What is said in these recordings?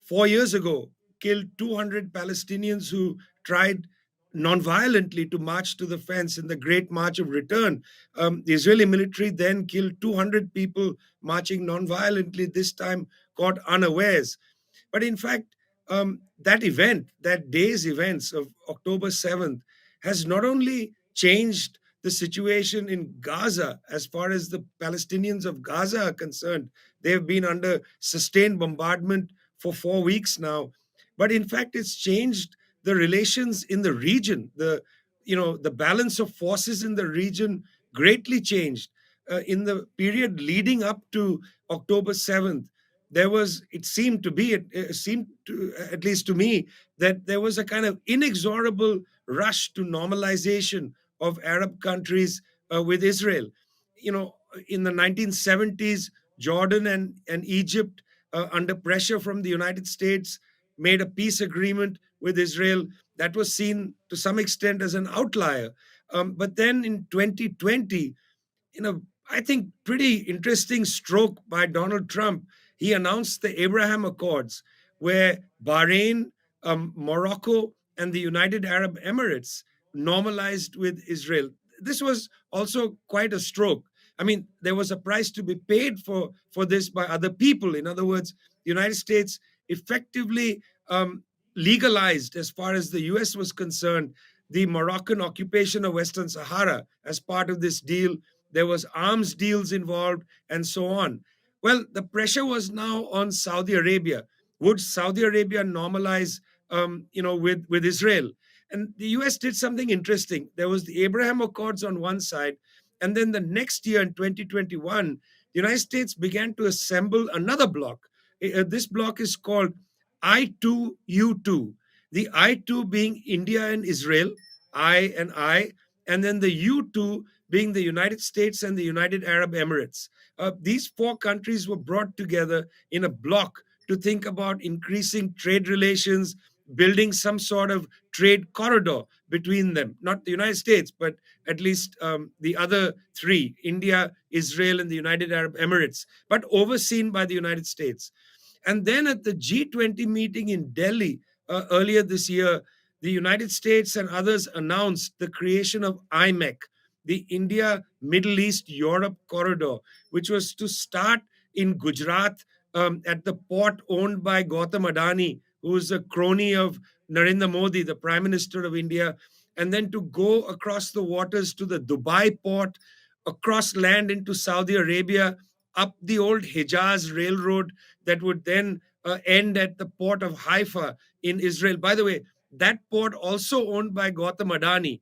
4 years ago, killed 200 Palestinians who tried non-violently to march to the fence in the Great March of Return. The Israeli military then killed 200 people marching non-violently, this time caught unawares. But in fact, that event, that day's events of October 7th, has not only changed the situation in Gaza as far as the Palestinians of Gaza are concerned. They have been under sustained bombardment for 4 weeks now. But in fact, it's changed the relations in the region. The balance of forces in the region greatly changed. In the period leading up to October 7th, there was, it seemed to be, it seemed to, at least to me, that there was a kind of inexorable rush to normalization of Arab countries with Israel. You know, in the 1970s, Jordan and Egypt, under pressure from the United States, made a peace agreement with Israel that was seen to some extent as an outlier. But then in 2020, in a, I think, pretty interesting stroke by Donald Trump, he announced the Abraham Accords, where Bahrain, Morocco, and the United Arab Emirates normalized with Israel. This was also quite a stroke. I mean, there was a price to be paid for this by other people. In other words, the United States effectively legalized, as far as the US was concerned, the Moroccan occupation of Western Sahara as part of this deal. There was arms deals involved, and so on. Well, the pressure was now on Saudi Arabia. Would Saudi Arabia normalize, with Israel? And the U.S. did something interesting. There was the Abraham Accords on one side, and then the next year in 2021, the United States began to assemble another bloc. This bloc is called I2U2. The I2 being India and Israel, I, and then the U2 being the United States and the United Arab Emirates. These four countries were brought together in a bloc to think about increasing trade relations, building some sort of trade corridor between them. Not the United States, but at least the other three, India, Israel, and the United Arab Emirates, but overseen by the United States. And then at the G20 meeting in Delhi earlier this year, the United States and others announced the creation of IMEC, the India, Middle East, Europe corridor, which was to start in Gujarat at the port owned by Gautam Adani, who is a crony of Narendra Modi, the Prime Minister of India, and then to go across the waters to the Dubai port, across land into Saudi Arabia, up the old Hijaz railroad that would then end at the port of Haifa in Israel. By the way, that port also owned by Gautam Adani,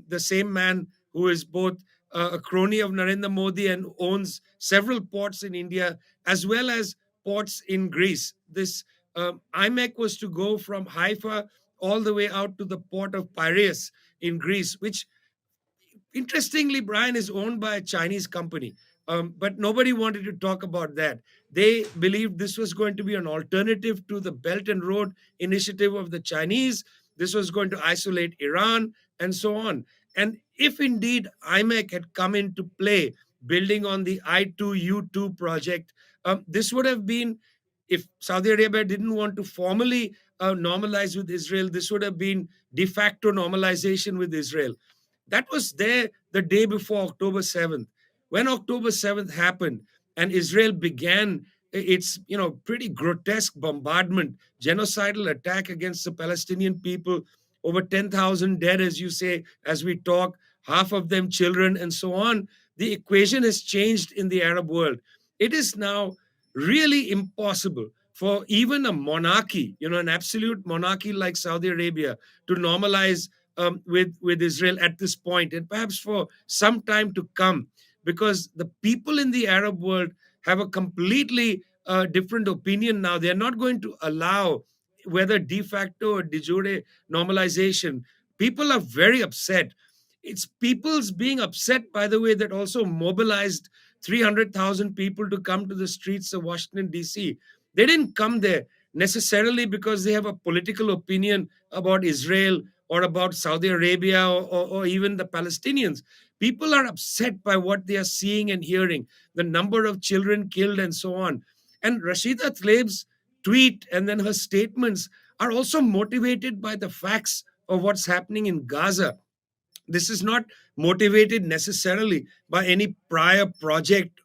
the same man who is both a crony of Narendra Modi and owns several ports in India as well as ports in Greece. This IMEC was to go from Haifa all the way out to the port of Piraeus in Greece, which interestingly, Brian, is owned by a Chinese company. But nobody wanted to talk about that. They believed this was going to be an alternative to the Belt and Road Initiative of the Chinese. This was going to isolate Iran and so on. And if indeed IMEC had come into play, building on the I2U2 project, this would have been, if Saudi Arabia didn't want to formally normalize with Israel, this would have been de facto normalization with Israel. That was there the day before October 7th. When October 7th happened and Israel began its pretty grotesque bombardment, genocidal attack against the Palestinian people, over 10,000 dead, as you say, as we talk, half of them children, and so on, the equation has changed in the Arab world. It is now really impossible for even a monarchy, an absolute monarchy like Saudi Arabia, to normalize with Israel at this point, and perhaps for some time to come, because the people in the Arab world have a completely different opinion now. They're not going to allow, whether de facto or de jure normalization. People are very upset. It's people's being upset, by the way, that also mobilized 300,000 people to come to the streets of Washington, D.C. They didn't come there necessarily because they have a political opinion about Israel or about Saudi Arabia or even the Palestinians. People are upset by what they are seeing and hearing, the number of children killed and so on. And Rashida Tlaib's tweet and then her statements are also motivated by the facts of what's happening in Gaza. This is not motivated necessarily by any prior project.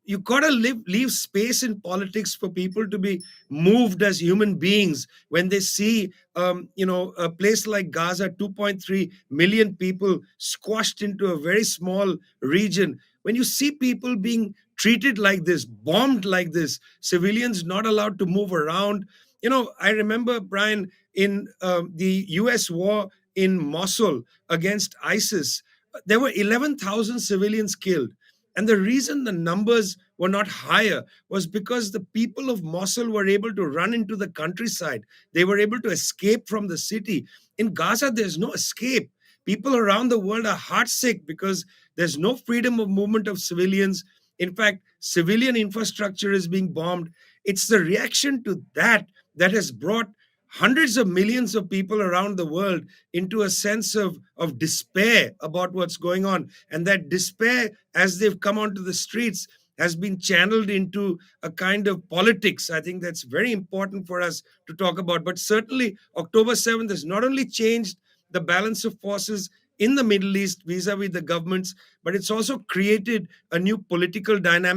You gotta leave space in politics for people to be moved as human beings when they see a place like Gaza, 2.3 million people squashed into a very small region. When you see people being treated like this, bombed like this, civilians not allowed to move around. I remember, Brian, in the US war in Mosul against ISIS, there were 11,000 civilians killed. And the reason the numbers were not higher was because the people of Mosul were able to run into the countryside. They were able to escape from the city. In Gaza, there's no escape. People around the world are heartsick because there's no freedom of movement of civilians. In fact, civilian infrastructure is being bombed. It's the reaction to that has brought hundreds of millions of people around the world into a sense of despair about what's going on. And that despair, as they've come onto the streets, has been channeled into a kind of politics. I think that's very important for us to talk about. But certainly, October 7th has not only changed the balance of forces in the Middle East vis a vis the governments, but it's also created a new political dynamic